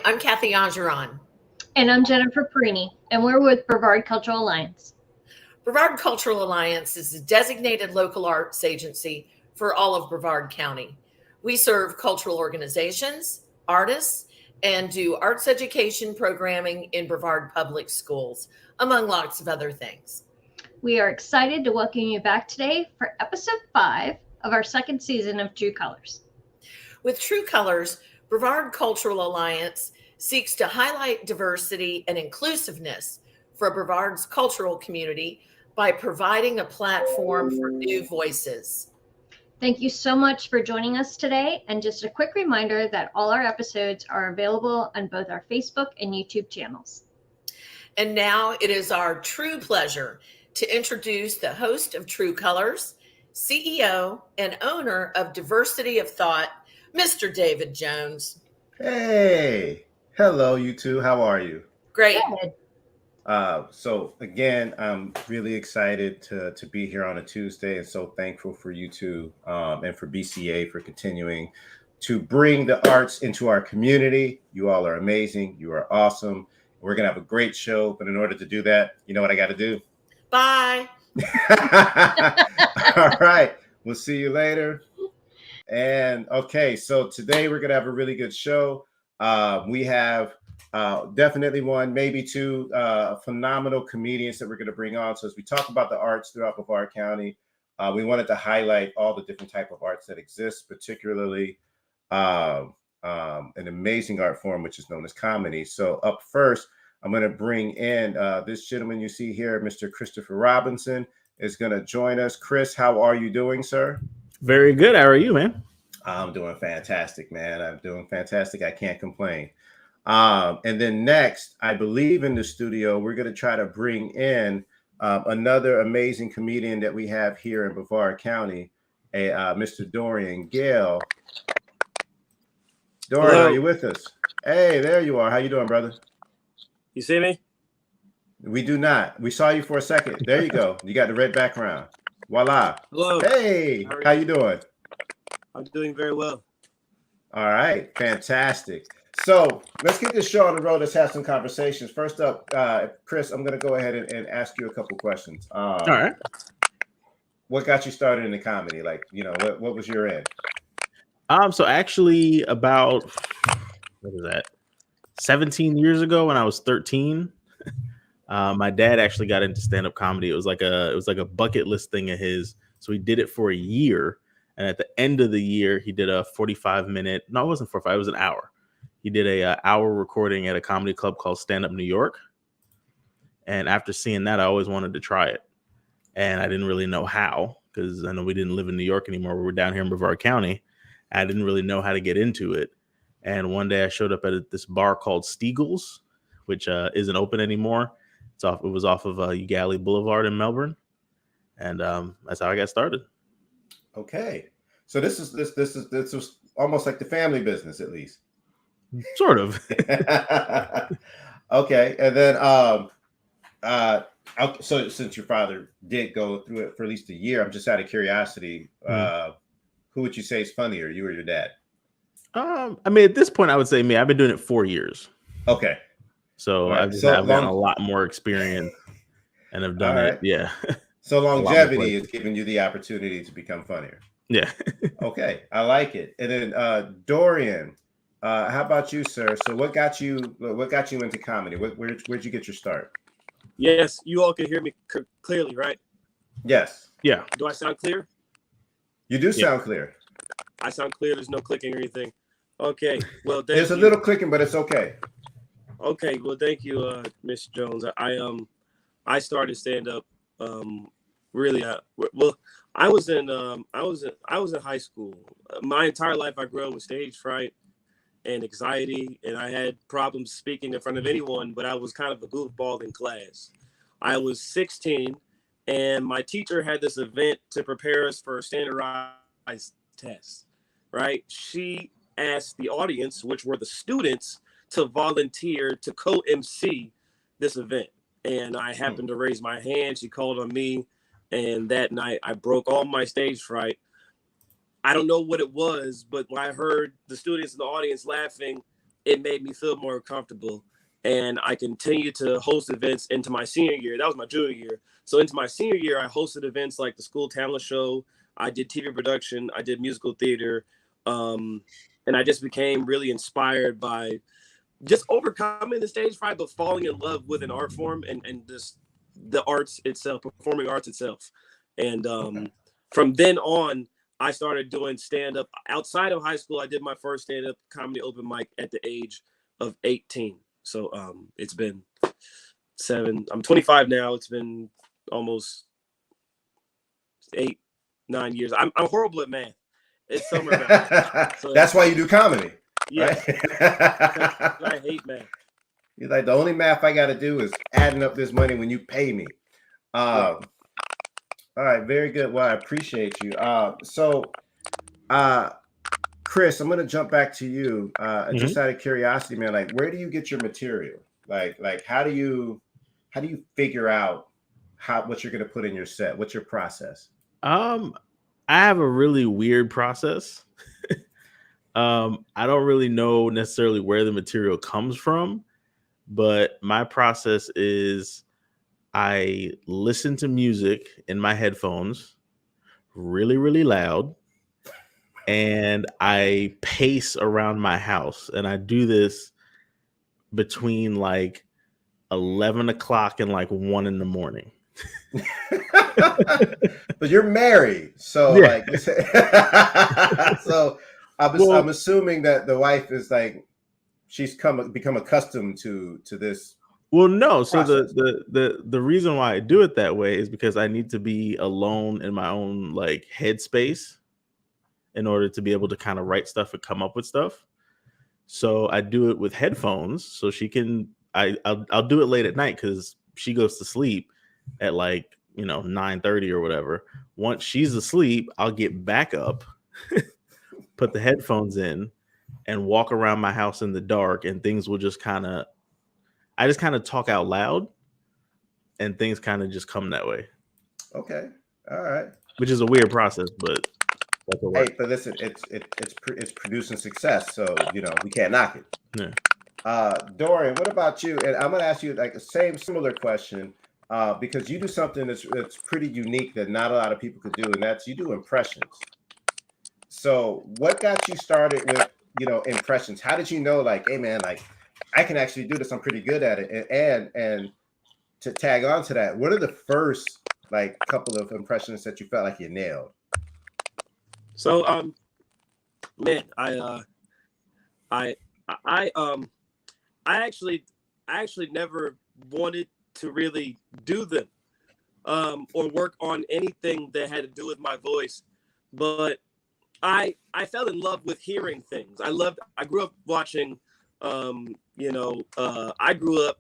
Hi, I'm Kathy Angeron. And I'm Jennifer Perini, and we're with Brevard Cultural Alliance. Brevard Cultural Alliance is a designated local arts agency for all of Brevard County. We serve cultural organizations, artists, and do arts education programming in Brevard public schools, among lots of other things. We are excited to welcome you back today for episode 5 of our second season of True Colors. With True Colors, Brevard Cultural Alliance seeks to highlight diversity and inclusiveness for Brevard's cultural community by providing a platform for new voices. Thank you so much for joining us today. And just a quick reminder that all our episodes are available on both our Facebook and YouTube channels. And now it is our true pleasure to introduce the host of True Colors, CEO and owner of Diversity of Thought, Mr. David Jones. Hey, hello, you two. How are you? Great. Good. So again, I'm really excited to be here on a Tuesday, and so thankful for you two and for BCA for continuing to bring the arts into our community. You all are amazing. You are awesome. We're gonna have a great show, but in order to do that, you know what I got to do? Bye. All right. We'll see you later. And okay, so today we're gonna have a really good show. We have definitely one, maybe two phenomenal comedians that we're going to bring on. So as we talk about the arts throughout Brevard County, we wanted to highlight all the different type of arts that exist, particularly an amazing art form, which is known as comedy. So up first, I'm going to bring in this gentleman you see here, Mr. Christopher Robinson, is going to join us. Chris, how are you doing, sir? Very good. How are you, man? I'm doing fantastic, man. I'm doing fantastic. I can't complain. And then next, I believe in the studio, we're going to try to bring in another amazing comedian that we have here in Brevard County, Mr. Dorian Gale. Dorian, Hello. are you with us? Hey, there you are. How you doing, brother? You see me? We do not. We saw you for a second. There you go. You got the red background. Voila. Hello. Hey, how you doing? I'm doing very well. All right. Fantastic. So let's get this show on the road. Let's have some conversations. First up, Chris, I'm going to go ahead and ask you a couple questions. All right. What got you started in the comedy? Like, you know, what was your end? So actually about, what is that? 17 years ago when I was 13, my dad actually got into stand-up comedy. It was like a bucket list thing of his. So he did it for a year. And at the end of the year, he did a 45-minute, no, it wasn't 45, it was an hour. He did a hour recording at a comedy club called Stand Up New York. And after seeing that, I always wanted to try it. And I didn't really know how, because I know we didn't live in New York anymore. We were down here in Brevard County. I didn't really know how to get into it. And one day I showed up at this bar called Steagles, which isn't open anymore. It was off of Ugali Boulevard in Melbourne. And that's how I got started. Okay. So this was almost like the family business, at least. Sort of. Okay. And then so since your father did go through it for at least a year, I'm just out of curiosity, who would you say is funnier, you or your dad? I mean, at this point, I would say me. I've been doing it 4 years. Okay. So right. I've gotten a lot more experience and have done it. Yeah. So longevity is giving you the opportunity to become funnier. Yeah. Okay. I like it. And then Dorian, how about you, sir? So what got you into comedy? Where'd you get your start? Yes, you all can hear me clearly, right? Yes. Yeah. Do I sound clear? You do sound clear. I sound clear. There's no clicking or anything. Okay. Well, there's a little clicking, but it's okay. Okay. Well, thank you, Mr. Jones. I started stand up. Really. Well, I was in high school. My entire life, I grew up with stage fright and anxiety, and I had problems speaking in front of anyone. But I was kind of a goofball in class. I was 16, and my teacher had this event to prepare us for standardized tests. Right? She asked the audience, which were the students, to volunteer to co-MC this event. And I happened to raise my hand. She called on me. And that night, I broke all my stage fright. I don't know what it was, but when I heard the students in the audience laughing, it made me feel more comfortable. And I continued to host events into my senior year. That was my junior year. So into my senior year, I hosted events like the school talent show. I did TV production. I did musical theater. And I just became really inspired by just overcoming the stage fright, but falling in love with an art form and just the arts itself, performing arts itself. And from then on, I started doing stand-up. Outside of high school, I did my first stand-up comedy open mic at the age of 18. So it's been I'm 25 now. It's been almost 8-9 years. I'm horrible at math. It's somewhere around. So, that's why you do comedy. Yeah. Right? I hate math. You're like, the only math I got to do is adding up this money when you pay me. All right, very good. Well, I appreciate you. Chris, I'm gonna jump back to you. Just out of curiosity, man, like, where do you get your material? Like, how do you figure out what you're gonna put in your set? What's your process? I have a really weird process. I don't really know necessarily where the material comes from, but my process is I listen to music in my headphones really, really loud, and I pace around my house. And I do this between like 11 o'clock and like 1 in the morning. But you're married, so yeah. Like, so I'm assuming that the wife is like, she's become accustomed to this. Well, no. So process. the reason why I do it that way is because I need to be alone in my own like headspace in order to be able to kind of write stuff and come up with stuff. So I do it with headphones, so she can. I'll do it late at night because she goes to sleep at like 9:30 or whatever. Once she's asleep, I'll get back up, put the headphones in, and walk around my house in the dark, and things will just kind of. I just kind of talk out loud, and things kind of just come that way. Okay, all right. Which is a weird process, but that's what. Hey, but listen, it's producing success, so we can't knock it. Yeah. Dorian, what about you? And I'm gonna ask you like the similar question, because you do something that's pretty unique that not a lot of people could do, and that's you do impressions. So, what got you started with impressions? How did you know, like, hey man, like, I can actually do this. I'm pretty good at it. And to tag on to that, what are the first like couple of impressions that you felt like you nailed? So, man, I actually never wanted to really do them, or work on anything that had to do with my voice, but I fell in love with hearing things. I grew up watching. I grew up,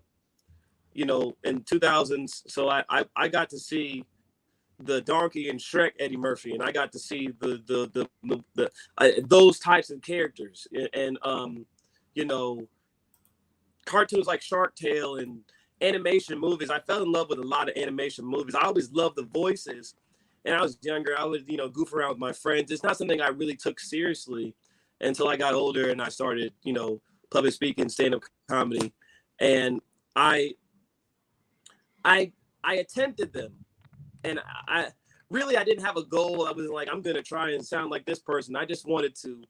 in 2000s. So I got to see the Donkey and Shrek Eddie Murphy, and I got to see the those types of characters, and cartoons like Shark Tale and animation movies. I fell in love with a lot of animation movies. I always loved the voices, and I was younger. I would goof around with my friends. It's not something I really took seriously until I got older and I started public speaking, stand-up comedy, and I attempted them, and I didn't have a goal. I was like, I'm gonna try and sound like this person. I just wanted to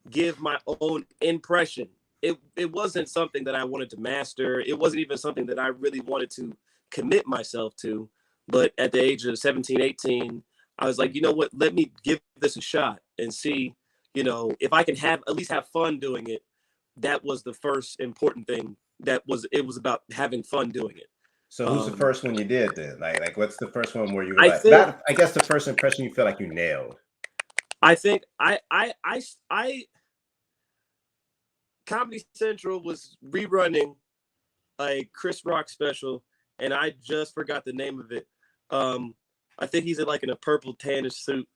give my own impression. It wasn't something that I wanted to master. It wasn't even something that I really wanted to commit myself to. But at the age of 17, 18, I was like, you know what? Let me give this a shot and see, if I can at least have fun doing it. That was the first important thing. It was about having fun doing it. So who's the first one you did then? Like what's the first one where you were I guess the first impression you feel like you nailed? I think I Comedy Central was rerunning a Chris Rock special, and I just forgot the name of it. I think he's in a purple tannish suit,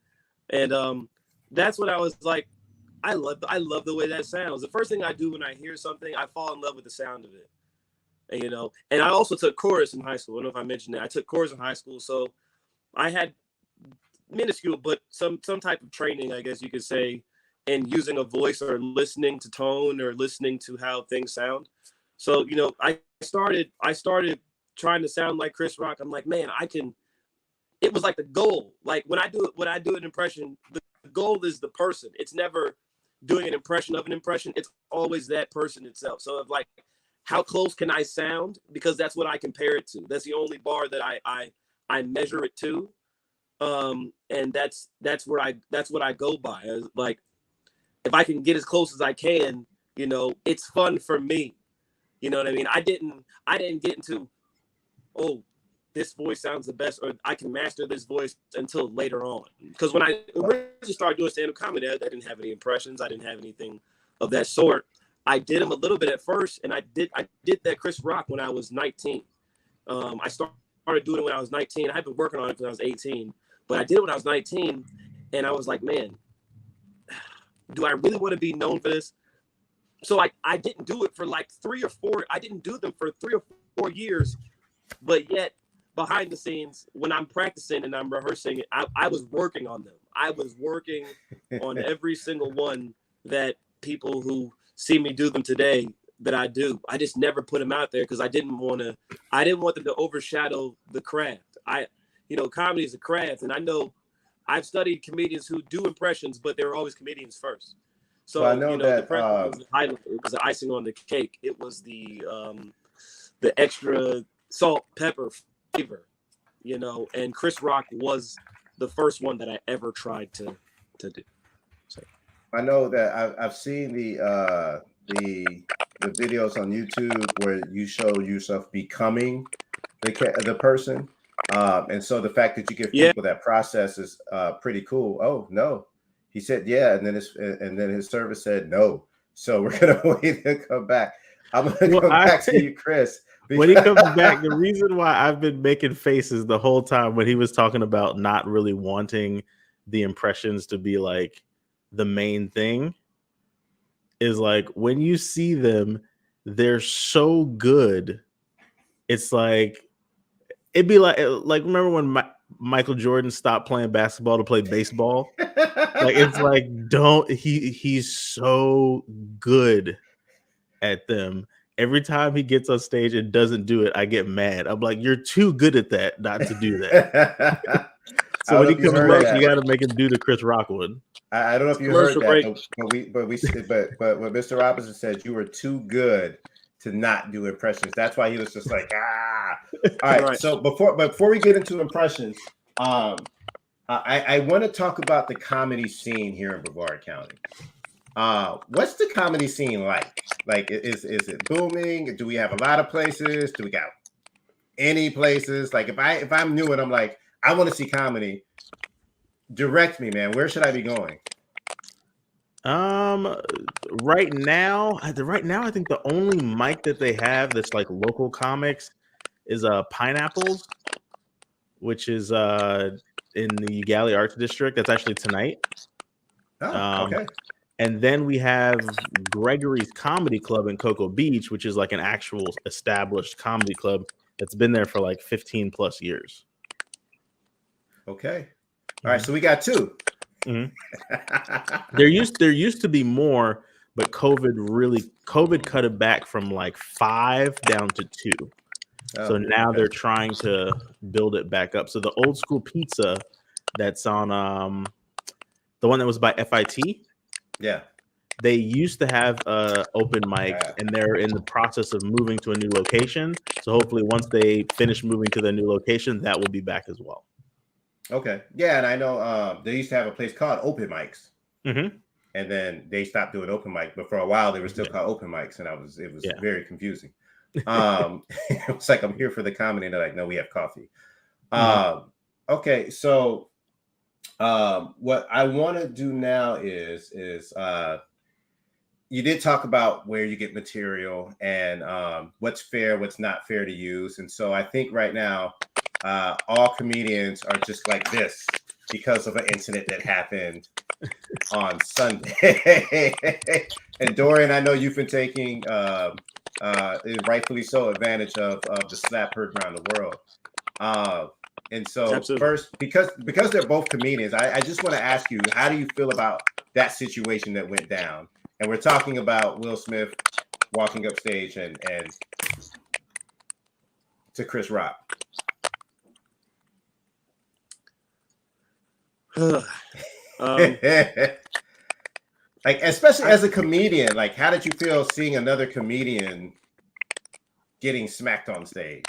and that's what I was like. I love the way that sounds. The first thing I do when I hear something, I fall in love with the sound of it. And, and I also took chorus in high school. I don't know if I mentioned that. I took chorus in high school, so I had minuscule, but some type of training, I guess you could say, in using a voice or listening to tone or listening to how things sound. So, you know, I started trying to sound like Chris Rock. I'm like, man, it was like the goal. Like when I do an impression, the goal is the person. It's never doing an impression of an impression. It's always that person itself. So of like, how close can I sound? Because that's what I compare it to. That's the only bar that I measure it to. And that's what I go by. Like, if I can get as close as I can, you know, it's fun for me. You know what I mean? I didn't get into, oh, this voice sounds the best, or I can master this voice until later on. Because when I originally started doing stand-up comedy, I didn't have any impressions. I didn't have anything of that sort. I did them a little bit at first, and I did that Chris Rock when I was 19. I started doing it when I was 19. I had been working on it when I was 18, but I did it when I was 19, and I was like, man, do I really want to be known for this? So I didn't do it for like 3 or 4. I didn't do them for 3 or 4 years, but yet behind the scenes, when I'm practicing and I'm rehearsing, I was working on them. I was working on every single one that people who see me do them today that I do. I just never put them out there because I didn't want them to overshadow the craft. Comedy is a craft, and I know I've studied comedians who do impressions, but they were always comedians first. So well, I know that was the highlight. It was the icing on the cake. It was the extra salt, pepper flavor, you know. And Chris Rock was the first one that I ever tried to do. So I know that I've seen the videos on YouTube where you show yourself becoming the person, and so the fact that you give people that process is pretty cool. Oh no, he said yeah, and then his service said no. So we're gonna wait to come back. I'm gonna come back to you, Chris. When he comes back, the reason why I've been making faces the whole time when he was talking about not really wanting the impressions to be like the main thing is like when you see them, they're so good. It's like it'd be like remember when Michael Jordan stopped playing basketball to play baseball? Like it's like he's so good at them. Every time he gets on stage and doesn't do it, I get mad. I'm like, you're too good at that not to do that. So when he comes back, you got to make him do the Chris Rock one. I don't know if you heard that, but what Mr. Robinson said, you were too good to not do impressions. That's why he was just like, ah. All right. So before we get into impressions, I want to talk about the comedy scene here in Brevard County. What's the comedy scene like? Like, is it booming? Do we have a lot of places? Do we got any places? Like, if I'm new and I'm like, I want to see comedy, direct me, man. Where should I be going? Right now, I think the only mic that they have that's like local comics is Pineapples, which is in the Ugali Arts District. That's actually tonight. Oh, okay. And then we have Gregory's Comedy Club in Cocoa Beach, which is like an actual established comedy club that's been there for like 15 plus years. Okay. All right. So we got 2. Mm-hmm. There used to be more, but COVID cut it back from like 5 down to 2. So now they're trying to build it back up. So the Old School Pizza that's on the one that was by FIT. Yeah. They used to have open mic, and they're in the process of moving to a new location. So hopefully once they finish moving to their new location, that will be back as well. Okay. Yeah, and I know they used to have a place called Open Mics. Mm-hmm. And then they stopped doing open mic, but for a while they were still called open mics, and it was very confusing. It was like, I'm here for the comedy, and they're like, no, we have coffee. Okay, so what I want to do now is you did talk about where you get material and what's fair, what's not fair to use. And so I think right now all comedians are just like this because of an incident that happened on Sunday. And Dorian, I know you've been taking rightfully so advantage of the slap heard around the world. And so Absolutely. first, because they're both comedians, I just want to ask you, how do you feel about that situation that went down? And we're talking about Will Smith walking up stage and to Chris Rock. Like, especially as a comedian, like, how did you feel seeing another comedian getting smacked on stage?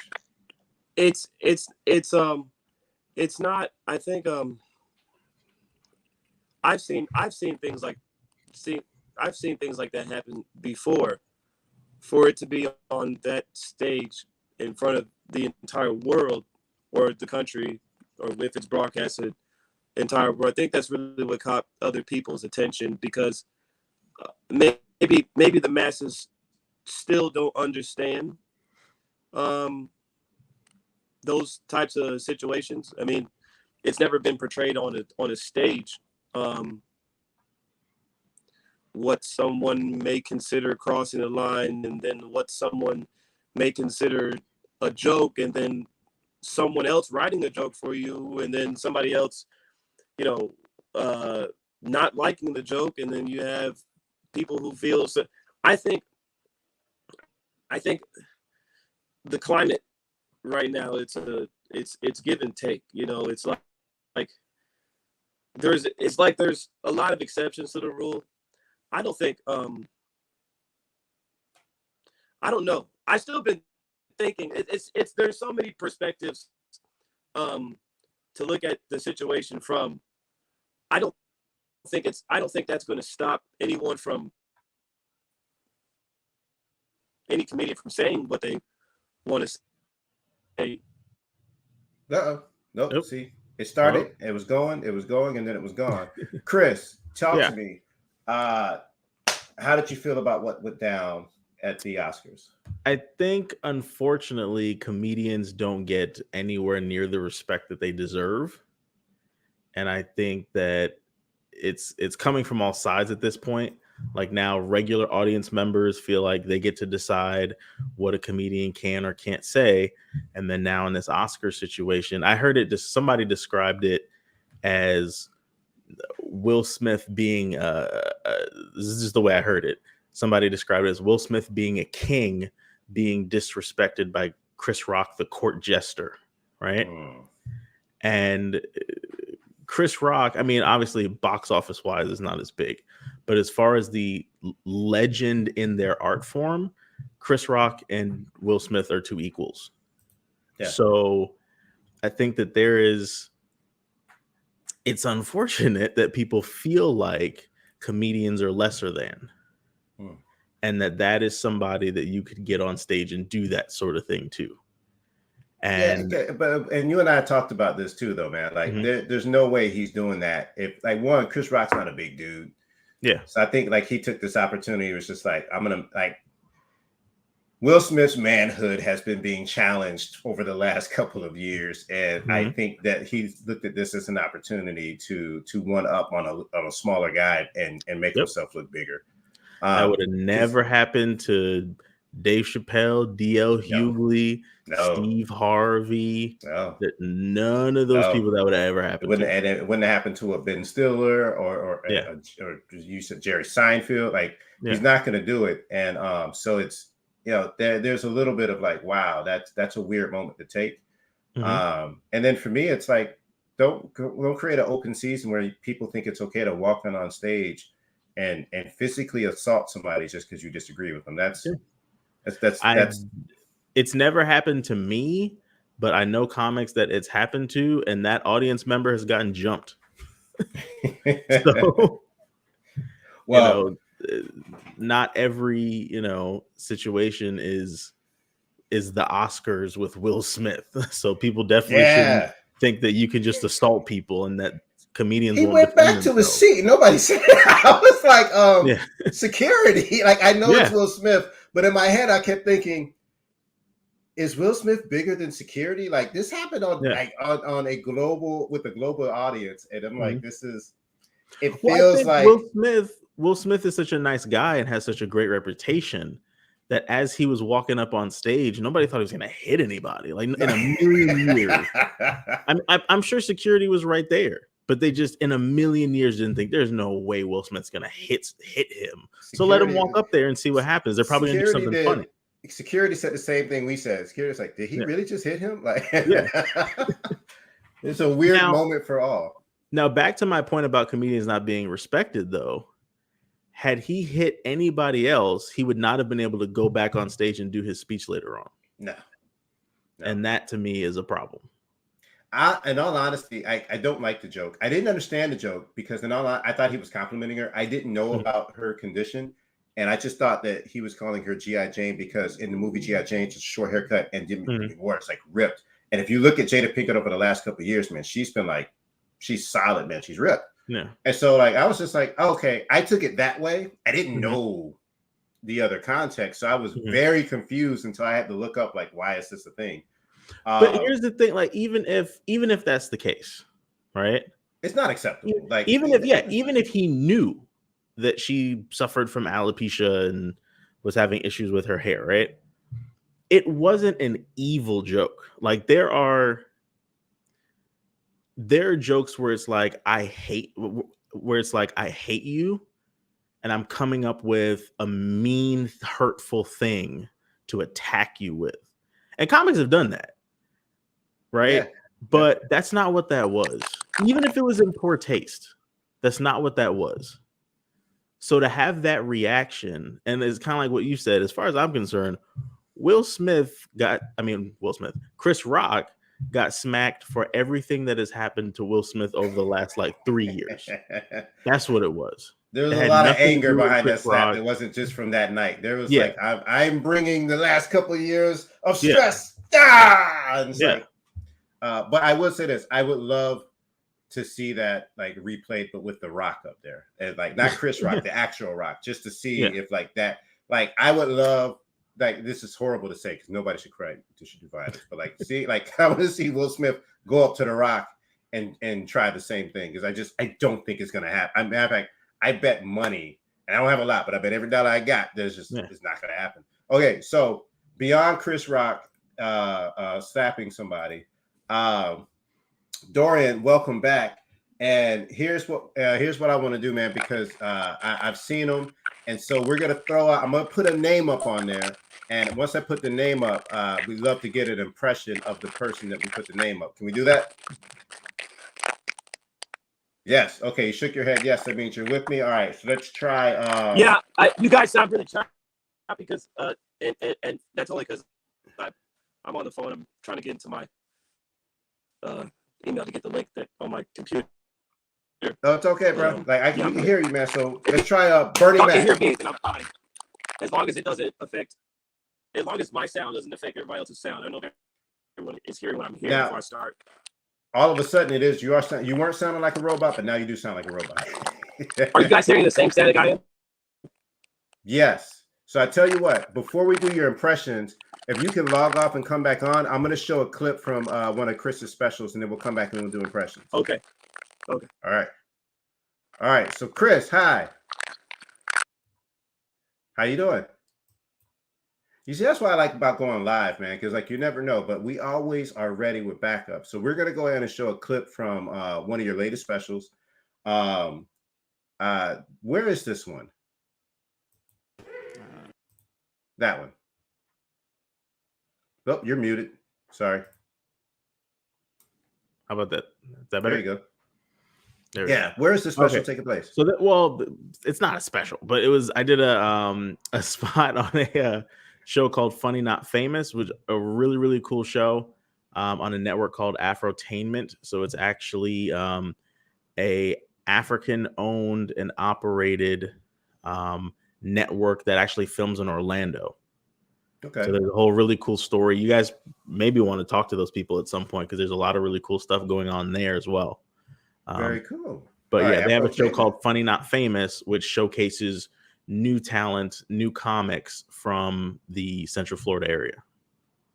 It's not. I think I've seen things like that happen before. For it to be on that stage in front of the entire world or the country, or if it's broadcasted entire world, I think that's really what caught other people's attention, because maybe the masses still don't understand those types of situations. I mean, it's never been portrayed on a stage. What someone may consider crossing the line, and then what someone may consider a joke, and then someone else writing a joke for you, and then somebody else, not liking the joke, and then you have people who feel so. I think the climate right now, it's give and take. It's like there's a lot of exceptions to the rule. I don't think I don't know. I still been thinking it's there's so many perspectives to look at the situation from. I don't think that's going to stop anyone from any comedian from saying what they want to say. Nope. See, it started, it was going, and then it was gone. Chris, talk to me. How did you feel about what went down at the Oscars? I think, unfortunately, comedians don't get anywhere near the respect that they deserve. And I think that it's coming from all sides at this point. Like, now regular audience members feel like they get to decide what a comedian can or can't say. And then now in this Oscar situation, I heard somebody described it as Will Smith being this is just the way I heard it. Somebody described it as Will Smith being a king being disrespected by Chris Rock, the court jester, right? And Chris Rock, I mean, obviously box office wise is not as big, but as far as the legend in their art form, Chris Rock and Will Smith are two equals. Yeah. So I think that it's unfortunate that people feel like comedians are lesser than, and that is somebody that you could get on stage and do that sort of thing too. And and you and I talked about this too, though, man. Like, there's no way he's doing that. If, like, one, Chris Rock's not a big dude. Yeah. So I think, like, he took this opportunity. It was just like, Will Smith's manhood has been being challenged over the last couple of years, and I think that he's looked at this as an opportunity to one up on a smaller guy and make himself look bigger. That would have never happened to Dave Chappelle, D.L. Hughley, Steve Harvey. None of those people that would have ever happened. It wouldn't have happened to a Ben Stiller or you said Jerry Seinfeld. Like, he's not going to do it, and so it's. There's a little bit of like, wow, that's a weird moment to take. And then for me, it's like, don't create an open season where people think it's okay to walk on stage and physically assault somebody just because you disagree with them. That's it's never happened to me, but I know comics that it's happened to, and that audience member has gotten jumped. So, well, not every situation is the Oscars with Will Smith. So people definitely shouldn't think that you can just assault people and that comedians. He went back to his seat. Nobody said that. I was like, security. Like, I know it's Will Smith, but in my head I kept thinking, is Will Smith bigger than security? Like, this happened on a global audience, and I'm like, this is. It feels like Will Smith is such a nice guy and has such a great reputation that as he was walking up on stage, nobody thought he was going to hit anybody. Like in a million years, I'm sure security was right there, but they just in a million years didn't think there's no way Will Smith's going to hit him. So let him walk up there and see what happens. They're probably going to do something funny. Security said the same thing we said. Security's like, did he really just hit him? Like, it's a weird moment for all. Now, back to my point about comedians not being respected, though. Had he hit anybody else, he would not have been able to go back on stage and do his speech later on. No. And that to me is a problem. In all honesty, I don't like the joke. I didn't understand the joke because I thought he was complimenting her. I didn't know about her condition. And I just thought that he was calling her G.I. Jane because in the movie G.I. Jane, it's a short haircut and didn't make it worse, like ripped. And if you look at Jada Pinkett over the last couple of years, man, she's been like, she's solid, man. She's ripped. Yeah. And so like, I was just like, okay, I took it that way. I didn't know the other context. So I was very confused until I had to look up, like, why is this a thing? But here's the thing, like, even if that's the case, right? It's not acceptable. Like even if he knew that she suffered from alopecia and was having issues with her hair, right? It wasn't an evil joke. Like there are jokes where it's like I hate you, and I'm coming up with a mean, hurtful thing to attack you with. And comics have done that, right? Yeah. But that's not what that was. Even if it was in poor taste, that's not what that was. So to have that reaction, and it's kind of like what you said, as far as I'm concerned, Chris Rock got smacked for everything that has happened to Will Smith over the last like 3 years. That's what it was. There was a lot of anger behind that slap. It wasn't just from that night. There was like, I'm bringing the last couple of years of stress. Like, but I will say this. I would love to see that like replayed, but with the Rock up there. And like not Chris Rock, the actual Rock, just to see if like that, like I would love, like this is horrible to say because nobody should cry to do violence, but like see, like I want to see Will Smith go up to the Rock and try the same thing because I don't think it's gonna happen. Matter of fact, I bet money, and I don't have a lot, but I bet every dollar I got, it's not gonna happen. Okay, so beyond Chris Rock slapping somebody, Dorian, welcome back. And here's what I want to do, man, because I've seen them, and so we're gonna I'm gonna put a name up on there, and once I put the name up, we'd love to get an impression of the person that we put the name up. Can we do that? Yes. Okay. You shook your head. Yes, that means you're with me. All right. So let's try. You guys sound really choppy because and that's only because I'm on the phone. I'm trying to get into my email to get the link that on my computer. No, it's okay, bro. Like I can hear you, man. So let's try Bernie Mac. Hear me, and I'm fine. As long as it doesn't affect, as long as my sound doesn't affect everybody else's sound. I know everyone is hearing what I'm hearing before I start. All of a sudden, it is you weren't sounding like a robot, but now you do sound like a robot. Are you guys hearing the same static I am? Yes. So I tell you what, before we do your impressions, if you can log off and come back on, I'm going to show a clip from one of Chris's specials, and then we'll come back and we'll do impressions. Okay. All right. So Chris, hi. How you doing? You see, that's what I like about going live, man, because like you never know, but we always are ready with backup. So we're going to go ahead and show a clip from one of your latest specials. Where is this one? That one. Oh, you're muted. Sorry. How about that? Is that better? There you go. Where is the special taking place? So it's not a special, but I did a spot on a show called Funny Not Famous, which is a really, really cool show on a network called Afrotainment. So it's actually a African-owned and operated network that actually films in Orlando. Okay. So there's a whole really cool story. You guys maybe want to talk to those people at some point because there's a lot of really cool stuff going on there as well. Very cool. But they have a show called Funny Not Famous, which showcases new talent, new comics from the Central Florida area.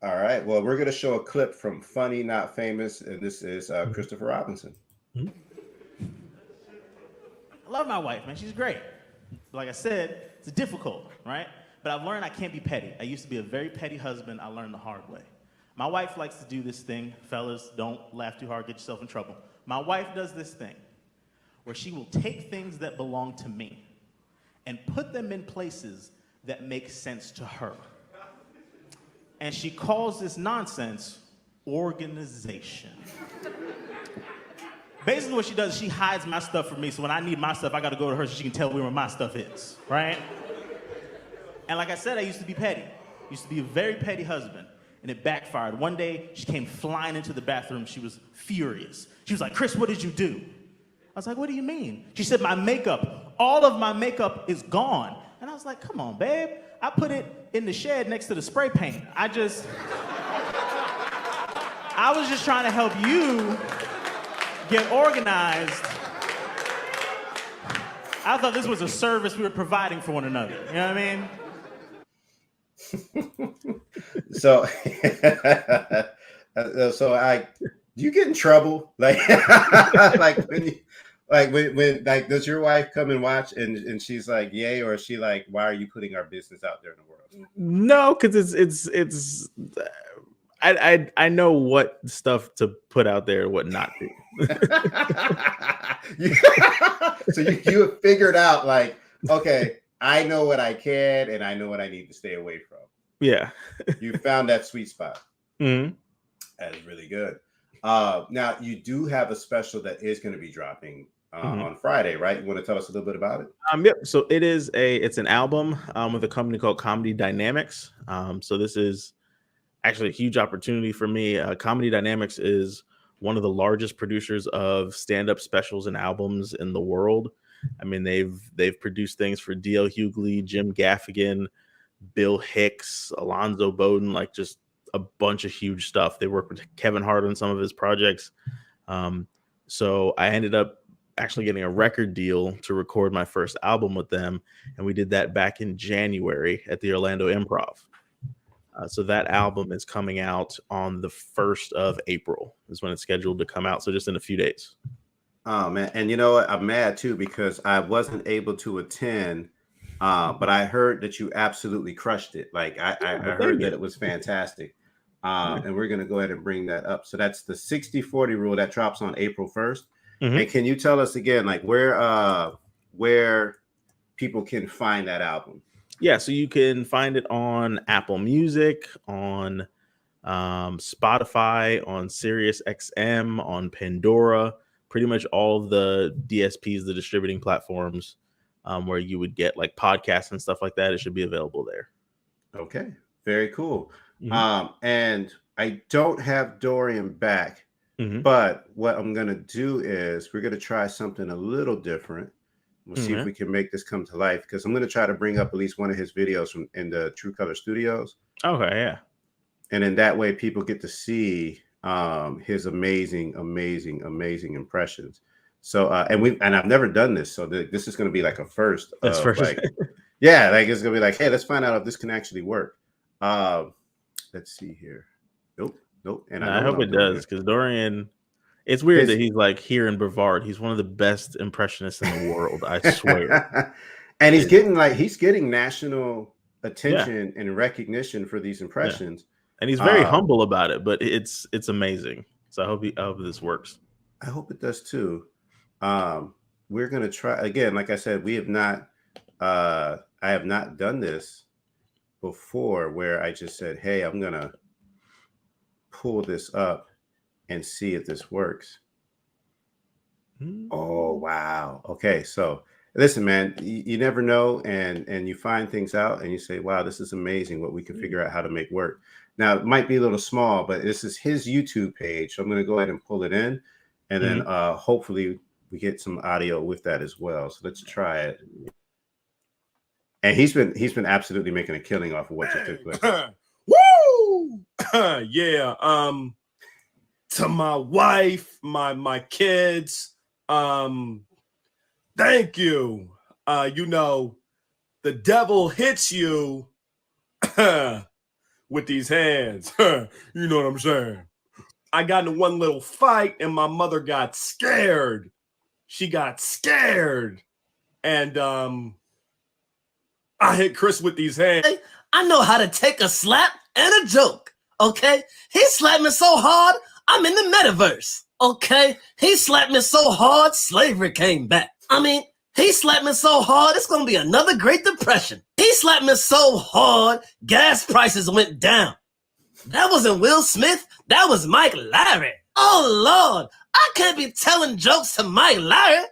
All right. Well, we're going to show a clip from Funny Not Famous, and this is Christopher Robinson. I love my wife, man. She's great. Like I said, it's difficult, right? But I've learned I can't be petty. I used to be a very petty husband. I learned the hard way. My wife likes to do this thing. Fellas, don't laugh too hard, get yourself in trouble. My wife does this thing where she will take things that belong to me and put them in places that make sense to her. And she calls this nonsense organization. Basically what she does is she hides my stuff from me, so when I need my stuff, I gotta go to her so she can tell me where my stuff is, right? And like I said, I used to be petty. Used to be a very petty husband, and it backfired. One day, she came flying into the bathroom. She was furious. She was like, Chris, what did you do? I was like, what do you mean? She said, my makeup, all of my makeup is gone. And I was like, come on, babe. I put it in the shed next to the spray paint. I was just trying to help you get organized. I thought this was a service we were providing for one another. You know what I mean? So, do you get in trouble? Like, when does your wife come and watch and she's like, yay, or is she like, why are you putting our business out there in the world? No, because it's I know what stuff to put out there and what not to. So you have figured out, like, okay, I know what I can and I know what I need to stay away from. Yeah. You found that sweet spot. Mm-hmm. That is really good. Now you do have a special that is going to be dropping on Friday, right? You want to tell us a little bit about it? Yep. So it's an album with a company called Comedy Dynamics. So this is actually a huge opportunity for me. Comedy Dynamics is one of the largest producers of stand-up specials and albums in the world. I mean, they've produced things for D.L. Hughley, Jim Gaffigan, Bill Hicks, Alonzo Bowden, like just a bunch of huge stuff. They work with Kevin Hart on some of his projects. So I ended up actually getting a record deal to record my first album with them. And we did that back in January at the Orlando Improv. So that album is coming out on the 1st of April is when it's scheduled to come out. So just in a few days. Oh, man. And you know what? I'm mad, too, because I wasn't able to attend, but I heard that you absolutely crushed it. Like, I heard that it was fantastic. And we're going to go ahead and bring that up. So that's the 60-40 rule that drops on April 1st. Mm-hmm. And can you tell us again, like, where people can find that album? Yeah, so you can find it on Apple Music, on Spotify, on Sirius XM, on Pandora, pretty much all of the DSPs, the distributing platforms where you would get like podcasts and stuff like that. It should be available there. Okay, very cool. Mm-hmm. And I don't have Dorian back, but what I'm going to do is we're going to try something a little different. We'll see if we can make this come to life, because I'm going to try to bring up at least one of his videos from in the True Color Studios. Okay, yeah. And in that way, people get to see his amazing impressions. So, and I've never done this, so this is going to be like a first. That's first. Like, yeah, like it's going to be like, hey, let's find out if this can actually work. Let's see here. Nope. And I hope it does, because Dorian. It's weird that he's like here in Brevard. He's one of the best impressionists in the world, I swear. And he's getting national attention and recognition for these impressions. Yeah. And he's very humble about it, but it's amazing. So I hope this works. I hope it does too. We're gonna try again. Like I said, I have not done this before, where I just said, hey, I'm gonna pull this up and see if this works. Oh, wow. Okay. So listen, man, you never know. And you find things out and you say, wow, this is amazing what we can figure out how to make work. Now, it might be a little small, but this is his YouTube page. So I'm going to go ahead and pull it in. And then hopefully we get some audio with that as well. So let's try it. And he's been absolutely making a killing off of what you took place. Woo! Yeah. To my wife, my kids, thank you. The devil hits you with these hands. You know what I'm saying? I got in one little fight and my mother got scared. She got scared. And I hit Chris with these hands. I know how to take a slap and a joke. Okay, he slapped me so hard, I'm in the metaverse. Okay, he slapped me so hard, slavery came back. I mean, he slapped me so hard, it's gonna be another Great Depression. He slapped me so hard, gas prices went down. That wasn't Will Smith, that was Mike Larry. Oh Lord, I can't be telling jokes to Mike Larry.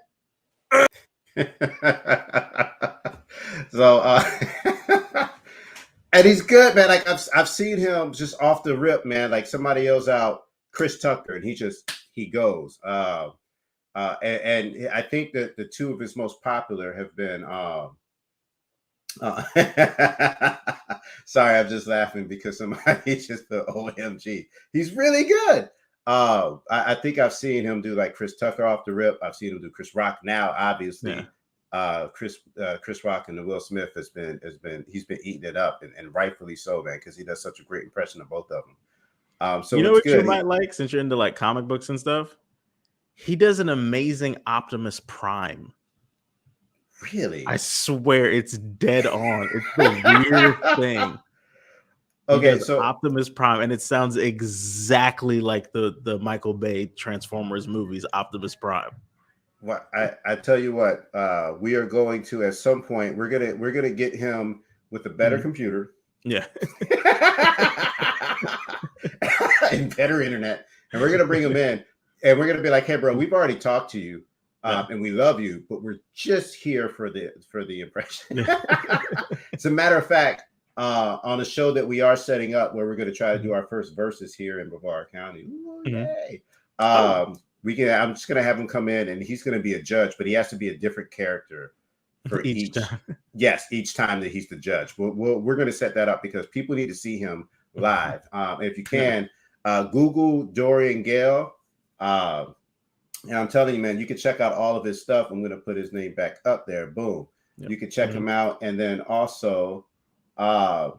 So and he's good, man. Like I've seen him just off the rip, man. Like somebody yells out Chris Tucker and he goes. And I think that the two of his most popular have been sorry, I'm just laughing because somebody just put OMG. He's really good. I think I've seen him do like Chris Tucker off the rip. I've seen him do Chris Rock now, obviously. Yeah. Chris Rock and the Will Smith he's been eating it up and rightfully so, man, because he does such a great impression of both of them. So you know what you might like, since you're into like comic books and stuff? He does an amazing Optimus Prime. Really? I swear it's dead on. It's the weirdest thing. Okay, so Optimus Prime, and it sounds exactly like the Michael Bay Transformers movies, Optimus Prime. Well, I tell you what, we are going to at some point we're gonna get him with a better computer, yeah, and better internet, and we're gonna bring him in, and we're gonna be like, hey, bro, we've already talked to you, and we love you, but we're just here for the impression. As a matter of fact, on a show that we are setting up where we're going to try to do our first verses here in Brevard County. Ooh, yay. I'm just going to have him come in and he's going to be a judge, but he has to be a different character for each time. Yes, each time that he's the judge. We're going to set that up because people need to see him live. If you can, Google Dorian Gale. And I'm telling you, man, you can check out all of his stuff. I'm going to put his name back up there. Boom. Yep. You can check him out. And then also, I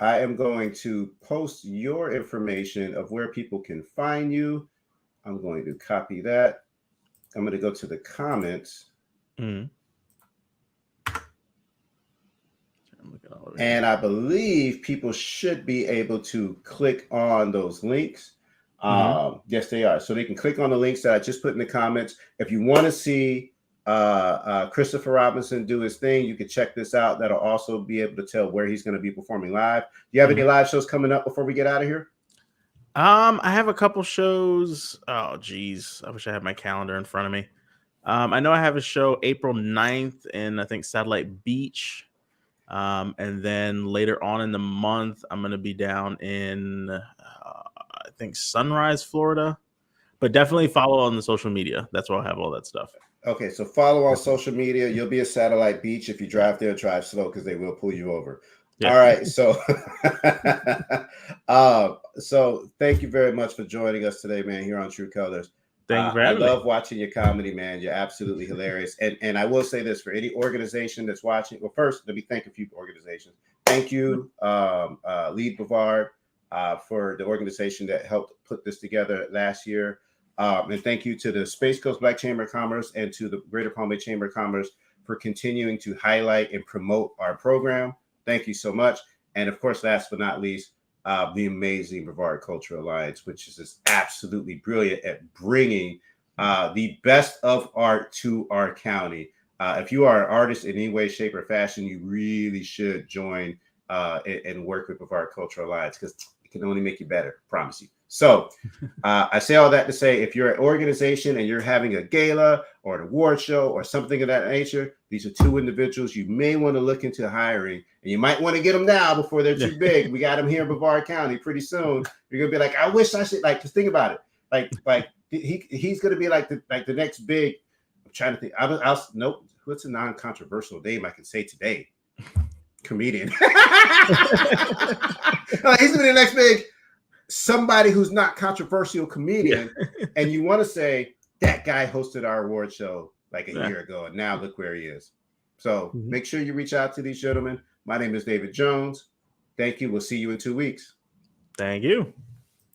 am going to post your information of where people can find you. I'm going to copy that. I'm going to go to the comments. And I believe people should be able to click on those links. Yes, they are. So they can click on the links that I just put in the comments. If you want to see Christopher Robinson do his thing, you can check this out. That'll also be able to tell where he's going to be performing live. Do you have any live shows coming up before we get out of here? I have a couple shows. Oh geez, I wish I had my calendar in front of me. I know I have a show April 9th in, I think, Satellite Beach. And then later on in the month, I'm going to be down in, I think, Sunrise, Florida. But definitely follow on the social media. That's where I'll have all that stuff. Okay, so follow on social media. You'll be at Satellite Beach. If you drive there, drive slow because they will pull you over. Yeah. All right, so so thank you very much for joining us today, man, here on True Colors. Thank you for having me. I love watching your comedy, man. You're absolutely hilarious. And I will say this, for any organization that's watching, well, first, let me thank a few organizations. Thank you, Lead Brevard, for the organization that helped put this together last year. And thank you to the Space Coast Black Chamber of Commerce and to the Greater Palm Bay Chamber of Commerce for continuing to highlight and promote our program. Thank you so much. And of course, last but not least, the amazing Brevard Cultural Alliance, which is just absolutely brilliant at bringing the best of art to our county. If you are an artist in any way, shape, or fashion, you really should join and work with Brevard Cultural Alliance because it can only make you better, promise you. So I say all that to say, if you're an organization and you're having a gala or an award show or something of that nature, these are two individuals you may want to look into hiring, and you might want to get them now before they're too big. We got them here in Brevard County pretty soon. You're gonna be like, I wish I should, like, just think about it. Like he's gonna be like the next big. I'm trying to think. Nope. What's a non-controversial name I can say today? Comedian. He's gonna be the next big. Somebody who's not controversial comedian, and you want to say that guy hosted our award show like a year ago, and now look where he is. So make sure you reach out to these gentlemen. My name is David Jones. Thank you. We'll see you in 2 weeks. Thank you.